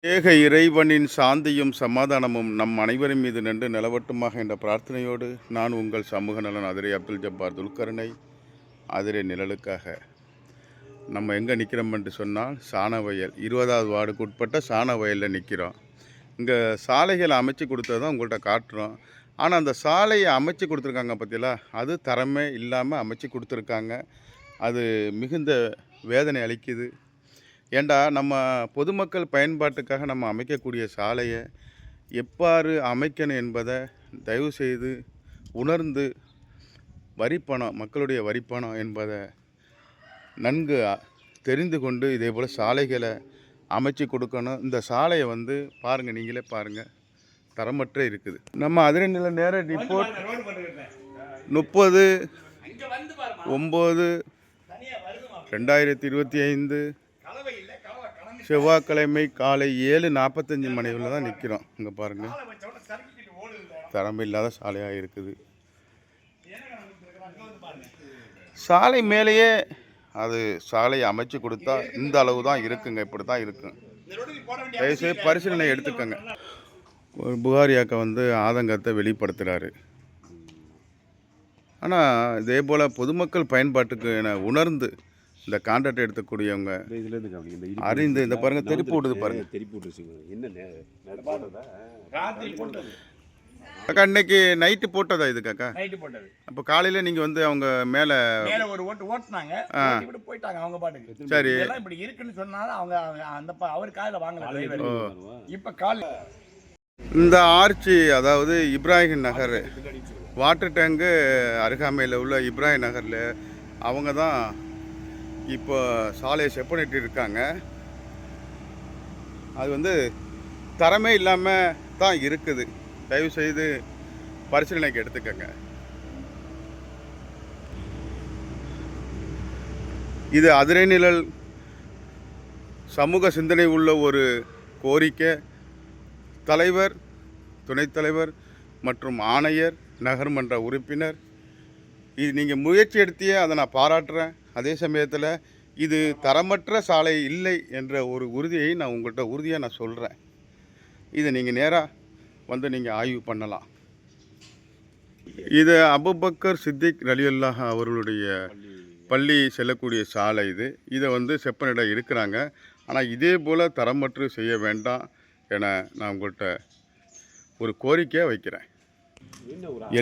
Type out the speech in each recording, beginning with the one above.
ஏக இறைவனின் சாந்தியும் சமாதானமும் நம் அனைவரின் மீது நின்று நிலவட்டுமாக என்ற பிரார்த்தனையோடு நான் உங்கள் சமூக நலன் அதிரை அப்துல் ஜப்பார் துல்கர்னை அதிரை நிழலுக்காக நம்ம எங்கே நிற்கிறோம் என்று சொன்னால் சாணவயல் 20வது வார்டுக்கு உட்பட்ட சாணவயலில் நிற்கிறோம். இங்கே சாலைகளை அமைச்சு கொடுத்தது தான் உங்கள்கிட்ட காட்டுறோம். ஆனால் அந்த சாலையை அமைச்சு கொடுத்துருக்காங்க பார்த்தீங்களா, அது தரமே இல்லாமல் அமைச்சு கொடுத்துருக்காங்க. அது மிகுந்த வேதனை அளிக்குது. ஏண்டா நம்ம பொதுமக்கள் பயன்பாட்டுக்காக நம்ம அமைக்கக்கூடிய சாலையை எவ்வாறு அமைக்கணும் என்பதை தயவுசெய்து உணர்ந்து வரிப்பணம், மக்களுடைய வரிப்பணம் என்பதை நன்கு தெரிந்து கொண்டு இதே போல் சாலைகளை அமைச்சு கொடுக்கணும். இந்த சாலையை பாருங்கள், நீங்களே பாருங்கள், தரமற்ற இருக்குது. நம்ம அதிரநிலை நேர ரிப்போர்ட் 30/9/2025 செவ்வாய்க்கிழமை காலை 7:45 மணியில் தான் நிற்கிறோம். இங்கே பாருங்கள், தரம் இல்லாத சாலையாக இருக்குது. சாலை மேலேயே அது சாலையை அமைச்சு கொடுத்தா இந்த அளவு தான் இருக்குங்க, இப்படி தான் இருக்கும். தயவுசெய்து பரிசீலனை எடுத்துக்கோங்க. ஒரு புகாரியாக்க ஆதங்கத்தை வெளிப்படுத்துகிறாரு. ஆனால் இதே போல் பொதுமக்கள் பயன்பாட்டுக்கு என உணர்ந்து இந்த கான்ட்ராக்ட் எடுக்கக்கூடியவங்க அறிந்து இந்த பாருங்கள், தெரிப்பு விடுது பாருங்கள். அக்கா இன்னைக்கு நைட்டு போட்டதா இது காக்கா? நைட்டு போட்டது. அப்போ காலையில் நீங்கள் அவங்க மேலே ஒரு ஓட்டுனாங்க, போயிட்டாங்க அவங்க பாட்டுக்கு. சரி, இப்படி இருக்குன்னு சொன்னாலும் அவங்க அந்த அவர் காலையில் வாங்கல. இப்போ காலையில் இந்த ஆர்ச்சி, அதாவது இப்ராஹிம் நகர் வாட்டர் டேங்கு அருகாமையில் உள்ள இப்ராஹிம் நகரில் அவங்க தான் இப்போ சாலையை செப்பனிட்டு இருக்காங்க. அது தரமே இல்லாமல் தான் இருக்குது. தயவுசெய்து பரிசீலனைக்கு எடுத்துக்கங்க. இது அதிரை நிழல் சமூக சிந்தனை உள்ள ஒரு கோரிக்கை. தலைவர், துணைத் தலைவர் மற்றும் ஆணையர், நகர்மன்ற உறுப்பினர், இது நீங்கள் முயற்சி எடுத்தியே அதை நான் பாராட்டுறேன். அதே சமயத்தில் இது தரமற்ற சாலை இல்லை என்ற ஒரு உறுதியை நான் உங்கள்கிட்ட உறுதியாக நான் சொல்கிறேன். இதை நீங்கள் நேராக நீங்கள் ஆய்வு பண்ணலாம். இது அபுபக்கர் சித்திக் ரலியல்லாஹ் அவர்களுடைய பள்ளி செல்லக்கூடிய சாலை. இதை செப்பனிட இருக்கிறாங்க. ஆனால் இதே போல் தரமற்று செய்ய வேண்டாம் என நான் உங்கள்கிட்ட ஒரு கோரிக்கையாக வைக்கிறேன்.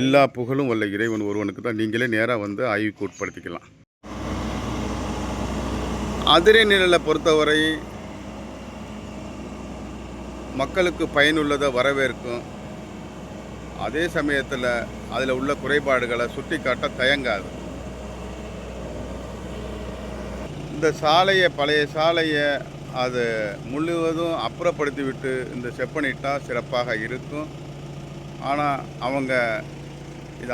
எல்லா புகழும் வல்ல இறைவன் ஒருவனுக்கு தான். நீங்களே நேராக ஆய்வுக்கு உட்படுத்திக்கலாம். அதிரை நிழலை பொறுத்தவரை மக்களுக்கு பயனுள்ளதை வரவேற்கும். அதே சமயத்தில் அதில் உள்ள குறைபாடுகளை சுட்டி காட்ட தயங்காது. இந்த சாலையை, பழைய சாலையை அது முழுவதும் அப்புறப்படுத்தி விட்டு இந்த செப்பனிட்டால் சிறப்பாக இருக்கும். ஆனால் அவங்க இதை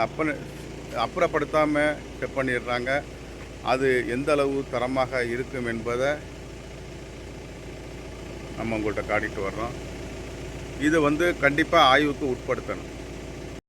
அப்புறப்படுத்தாமல் செப்பனிடுறாங்க. அது எந்த அளவு தரமாக இருக்கும் என்பதை நம்ம உங்கள்கிட்ட காட்டிட்டு வர்றோம். இது கண்டிப்பாக ஆய்வுக்கு உட்படுத்தணும்.